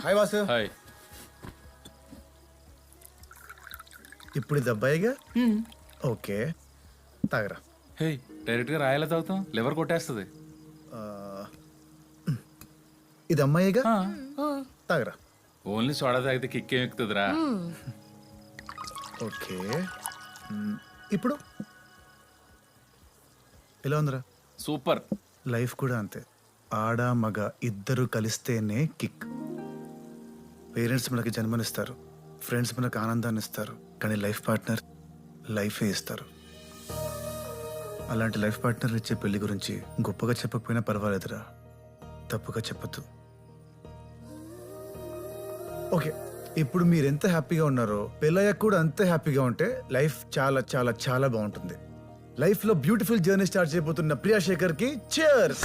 Hi Vasu. Hi. ఇప్పుడు ఇది అబ్బాయిగా okay తాగరా. హే డైరెక్ట్ గా రాయాల తాగుతాం, లివర్ కొట్టేస్తుంది. ఇది అమ్మాయిగా తాగరా. ఓన్లీ సోడా తాగితే కిక్ ఏం ఎక్కుతుందిరా. ఓకే ఇప్పుడు ఎలా ఉందిరా? సూపర్. లైఫ్ కూడా అంతే, ఆడ మగ ఇద్దరు కలిస్తేనే కిక్. పేరెంట్స్ మనకి జన్మనిస్తారు, ఫ్రెండ్స్ మనకు ఆనందాన్ని ఇస్తారు, కానీ లైఫ్ పార్ట్నర్ లైఫే ఇస్తారు. అలాంటి లైఫ్ పార్ట్నర్ ఇచ్చే పెళ్లి గురించి గొప్పగా చెప్పకపోయినా పర్వాలేదురా, తప్పుగా చెప్పద్దు. ఓకే, ఇప్పుడు మీరు ఎంత హ్యాపీగా ఉన్నారో పెళ్ళయ్యాక కూడా అంతే హ్యాపీగా ఉంటే లైఫ్ చాలా చాలా చాలా బాగుంటుంది. లైఫ్ లో బ్యూటిఫుల్ జర్నీ స్టార్ట్ చేయబోతున్న ప్రియా శేఖర్ కి cheers.